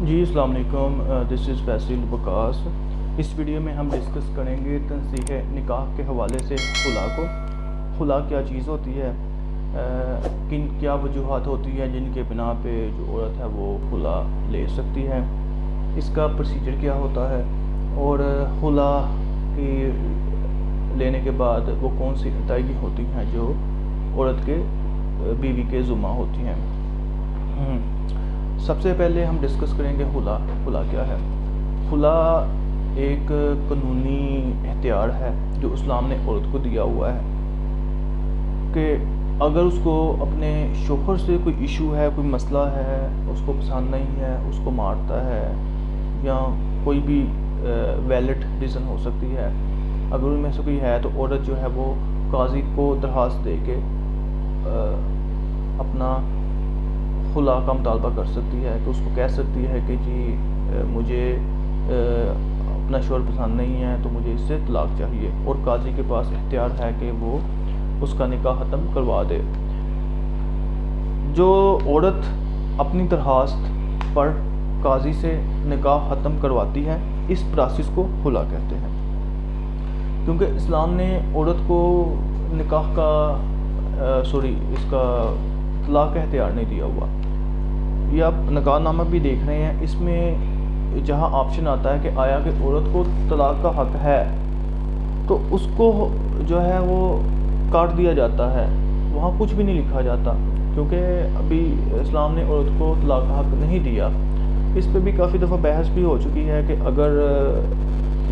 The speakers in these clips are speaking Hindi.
जी अस्सलाम वालेकुम। This is Faisal Waqas. इस वीडियो में हम डिस्कस करेंगे तंसीह निकाह के हवाले से खुला को। खुला क्या चीज़ होती है, किन क्या वजूहात होती है जिनके बिना पे जो औरत है वो खुला ले सकती है, इसका प्रोसीजर क्या होता है, और खुला की लेने के बाद वो कौन सी अदायगी होती हैं जो औरत के बीवी के ज़ुम्मा होती हैं। सबसे पहले हम डिस्कस करेंगे खुला। खुला क्या है? खुला एक कानूनी इख्तियार है जो इस्लाम ने औरत को दिया हुआ है कि अगर उसको अपने शोहर से कोई इशू है, कोई मसला है, उसको पसंद नहीं है, उसको मारता है, या कोई भी वैलिड रीज़न हो सकती है, अगर उनमें से कोई है तो औरत जो है वो काजी को दरख्वास्त दे के अपना खुला का मुतालबा कर सकती है। कि उसको कह सकती है कि जी मुझे अपना शोहर पसंद नहीं है तो मुझे इससे तलाक चाहिए, और काजी के पास इख्तियार है कि वो उसका निकाह ख़त्म करवा दे। जो औरत अपनी दरख्वास्त पर काजी से निकाह ख़त्म करवाती है, इस प्रोसेस को खुला कहते हैं। क्योंकि इस्लाम ने औरत को निकाह का इसका तलाक का इख्तियार नहीं दिया हुआ। ये आप निकाहनामा भी देख रहे हैं, इसमें जहाँ ऑप्शन आता है कि आया कि औरत को तलाक का हक़ है, तो उसको जो है वो काट दिया जाता है, वहाँ कुछ भी नहीं लिखा जाता, क्योंकि अभी इस्लाम ने औरत को तलाक का हक़ नहीं दिया। इस पर भी काफ़ी दफ़ा बहस भी हो चुकी है कि अगर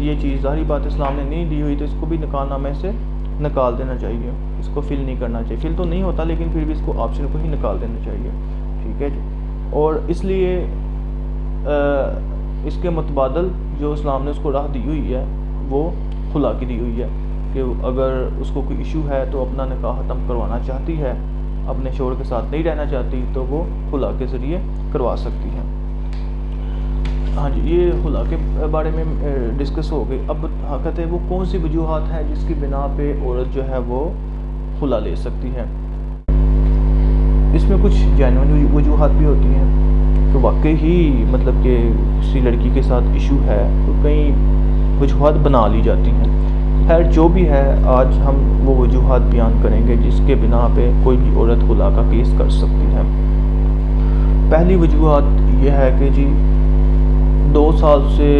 ये चीज़ ज़ाहिर बात इस्लाम ने नहीं दी हुई तो इसको भी निकाहनामे से निकाल देना चाहिए, इसको फिल नहीं करना चाहिए। फिल तो नहीं होता लेकिन फिर भी इसको ऑप्शन को ही निकाल देना चाहिए, ठीक है जी। और इसलिए इसके मुतबादल जो इस्लाम ने उसको राह दी हुई है वो खुला की दी हुई है कि अगर उसको कोई इशू है तो अपना निकाह ख़त्म करवाना चाहती है, अपने शोहर के साथ नहीं रहना चाहती, तो वो खुला के ज़रिए करवा सकती है। हाँ जी, ये खुला के बारे में डिस्कस हो गई। अब कहते हैं वो कौन सी वजूहात हैं जिसकी बिना पे औरत जो है वो खुला ले सकती है। इसमें कुछ जेन्युइन वजूहात भी होती हैं तो वाकई ही मतलब कि किसी लड़की के साथ इशू है तो कई वजूहात बना ली जाती हैं। खैर जो भी है, आज हम वो वजूहात बयान करेंगे जिसके बिना पे कोई भी औरत खुला का केस कर सकती है। पहली वजूहात यह है कि जी 2 साल से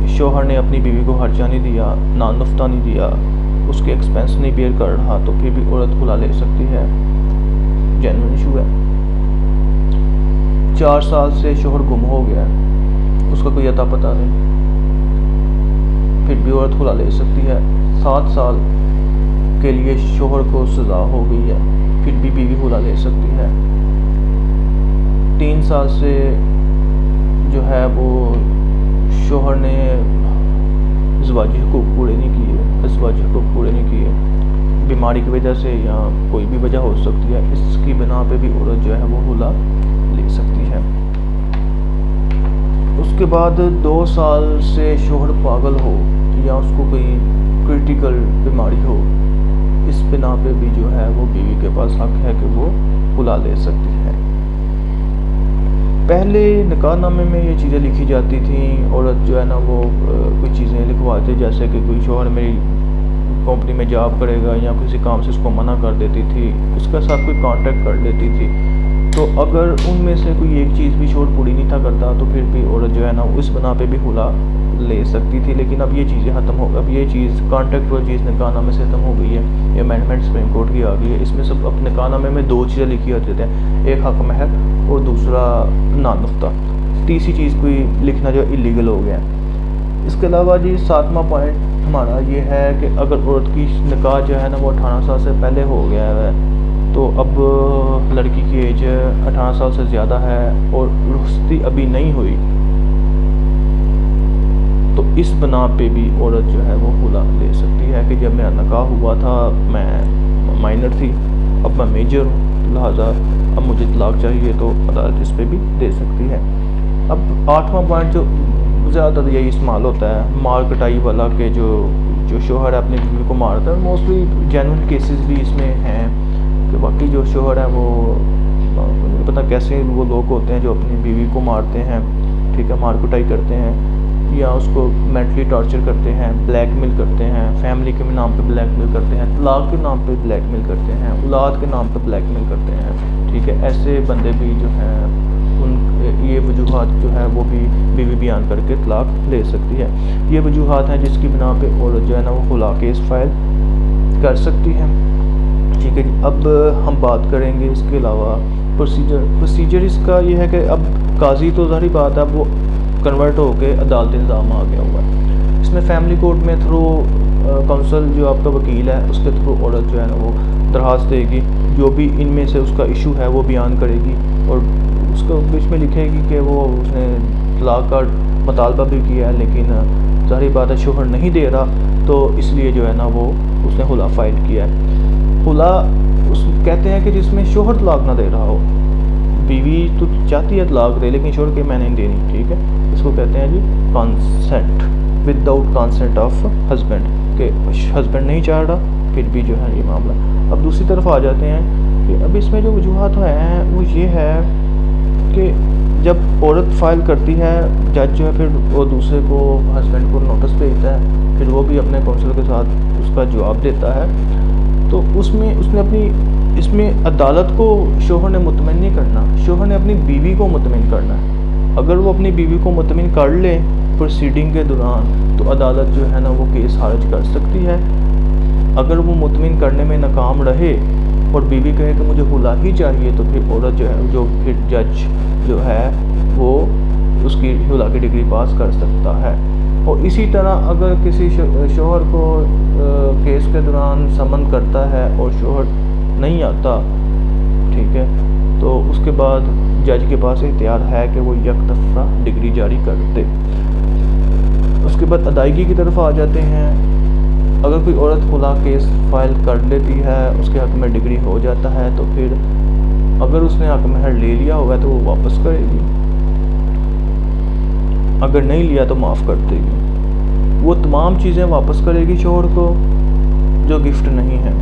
शौहर ने अपनी बीवी को खर्चा नहीं दिया, नान नुफ्ता नहीं दिया, उसके एक्सपेंस नहीं बेयर कर रहा, तो फिर भी औरत खुला ले सकती है, जेन्युइन इशू है। 4 साल से शौहर गुम हो गया, उसका कोई अता पता नहीं, फिर भी औरत खुला ले सकती है। 7 साल के लिए शौहर को सज़ा हो गई है, फिर भी बीवी खुला ले सकती है। 3 साल से जो है वो शौहर ने ज़वाजी हुकूक पूरे नहीं किए, ज़वाजी हुकूक पूरे नहीं किए, बीमारी की वजह से या कोई भी वजह हो सकती है, इसकी बिना पे भी औरत जो है वो खुला ले सकती है। उसके बाद 2 साल से शौहर पागल हो या उसको कोई क्रिटिकल बीमारी हो, इस बिना पे भी जो है वो बीवी के पास हक़ है कि वो खुला ले सकती है। पहले निकाहनामे में ये चीज़ें लिखी जाती थी, औरत जो है ना वो कोई चीज़ें लिखवाते, जैसे कि कोई शौहर मेरी कंपनी में जॉब करेगा या किसी काम से उसको मना कर देती थी, उसके साथ कोई कॉन्ट्रैक्ट कर लेती थी, तो अगर उनमें से कोई एक चीज़ भी शौहर पूरी नहीं था करता तो फिर भी औरत जो है ना उस बना पे भी खुला ले सकती थी। लेकिन अब ये चीज़ें ख़त्म हो, अब ये चीज़ कॉन्ट्रैक्ट वाली चीज़ निकाहनामे से ख़त्म हो गई है, ये अमेंडमेंट सुप्रीम कोर्ट की आ गई है। इसमें सब अब निकाहनामे में 2 चीज़ें लिखी होती हैं, एक हक़ महर और दूसरा नान नुफ्ता। तीसरी चीज़ कोई लिखना जो इलीगल हो गया। इसके अलावा जी 7वां पॉइंट हमारा ये है कि अगर औरत की निकाह जो है ना वो 18 साल से पहले हो गया है, तो अब लड़की की एज 18 साल से ज़्यादा है और रुखसती अभी नहीं हुई, तो इस बना पे भी औरत जो है वो खुला ले सकती है कि जब मेरा निकाह हुआ था मैं माइनर थी, अब मैं मेजर हूँ, लिहाजा अब मुझे तलाक चाहिए, तो अदालत इस पे भी दे सकती है। अब 8वां पॉइंट जो ज़्यादातर यही इस्तेमाल होता है, मार कटाई वाला, के जो शौहर है अपनी बीवी को मारता है। मोस्टली जेन्युइन केसेस भी इसमें हैं कि बाकी जो शौहर है वो मुझे पता कैसे वो लोग होते हैं जो अपनी बीवी को मारते हैं, ठीक है, मार कुटाई करते हैं या उसको मेंटली टॉर्चर करते हैं, ब्लैकमेल करते हैं, फैमिली के नाम पे ब्लैकमेल करते हैं, तलाक के नाम पे ब्लैकमेल करते हैं, औलाद के नाम पे ब्लैकमेल करते हैं, ठीक है। ऐसे बंदे भी जो हैं उन ये वजूहात जो है वो भी बीवी बयान करके तलाक ले सकती है। ये वजूहात हैं जिसकी बिना पे औरत जो है ना वो खुला केस फाइल कर सकती है, ठीक है जी। अब हम बात करेंगे इसके अलावा प्रोसीजर इसका ये है कि अब काजी तो सारी बात है, अब वो कन्वर्ट होके अदालती निज़ाम आ गया हुआ है। इसमें फैमिली कोर्ट में थ्रू काउंसिल जो आपका वकील है उसके थ्रू औरत जो है ना वो दरख्वास्त देगी, जो भी इनमें से उसका इशू है वो बयान करेगी और उसको बीच में लिखेगी कि वो उसने तलाक का मुतालबा भी किया है, लेकिन ज़ाहिर बात है शोहर नहीं दे रहा, तो इसलिए जो है ना वो उसने खुला फाइल किया है। खुला उस कहते हैं कि जिसमें शोहर तलाक ना दे रहा हो, बीवी तो चाहती है तलाक दे लेकिन शोहर के मैंने नहीं देनी, ठीक है। इसको कहते हैं जी consent, without consent of husband, के हस्बैंड नहीं चाह रहा फिर भी जो है ये मामला। अब दूसरी तरफ आ जाते हैं कि अब इसमें जो वजूहात हैं वो ये है कि जब औरत फाइल करती है, जज जो है फिर वो दूसरे को हस्बैंड को नोटिस भेजता है, फिर वो भी अपने काउंसिल के साथ उसका जवाब देता है, तो उसमें उसने अपनी इसमें अदालत को शोहर ने मुतमिन नहीं करना, शोहर ने अपनी बीवी को मुतमिन करना है। अगर वो अपनी बीवी को मुतमिन कर ले प्रोसीडिंग के दौरान, तो अदालत जो है ना वो केस खारिज कर सकती है। अगर वो मुतमिन करने में नाकाम रहे और बीवी कहे कि मुझे खुला ही चाहिए, तो फिर औरत जो है जो फिर जज जो है वो उसकी खुला की डिग्री पास कर सकता है। और इसी तरह अगर किसी शोहर को केस के दौरान समन करता है और शोहर नहीं आता, ठीक है, तो उसके बाद जज के पास इख्तियार है कि वो एक दफ़ा डिग्री जारी कर दे। उसके बाद अदायगी की तरफ आ जाते हैं। अगर कोई औरत खुला केस फाइल कर लेती है, उसके हक़ में डिग्री हो जाता है, तो फिर अगर उसने हक़ महर ले लिया होगा तो वो वापस करेगी, अगर नहीं लिया तो माफ़ कर देगी। वो तमाम चीज़ें वापस करेगी शोहर को जो गिफ्ट नहीं है।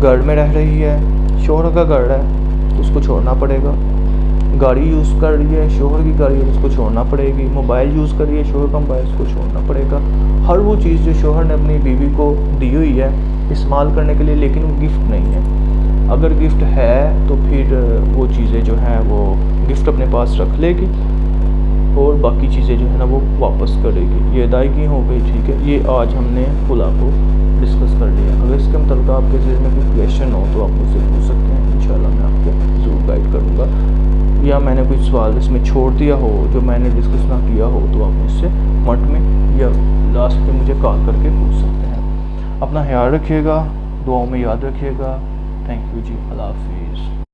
घर में रह रही है, शोहर का घर है तो उसको छोड़ना पड़ेगा। गाड़ी यूज़ कर रही है, शोहर की गाड़ी है, उसको छोड़ना पड़ेगी। मोबाइल यूज़ कर रही है, शोहर का मोबाइल, उसको छोड़ना पड़ेगा। हर वो चीज़ जो शोहर ने अपनी बीवी को दी हुई है इस्तेमाल करने के लिए, लेकिन वो गिफ्ट नहीं है। अगर गिफ्ट है तो फिर वो चीज़ें जो हैं वो गिफ्ट अपने पास रख लेगी और बाकी चीज़ें जो है ना वो वापस करेगी। ये अदायगी हो गई, ठीक है। ये आज हमने खुला को डिस्कस कर लिया। अगर इसके मतलब आपके ज़हन में कोई क्वेश्चन हो तो आप मुझसे पूछ सकते हैं, इंशाल्लाह मैं आपको ज़रूर गाइड करूँगा। या मैंने कोई सवाल इसमें छोड़ दिया हो जो मैंने डिस्कस ना किया हो, तो आप मुझसे कमेंट में या लास्ट में मुझे कॉल करके पूछ सकते हैं। अपना ख्याल रखिएगा, दुआओं में याद रखिएगा। थैंक यू जी, अल्लाह हाफिज़।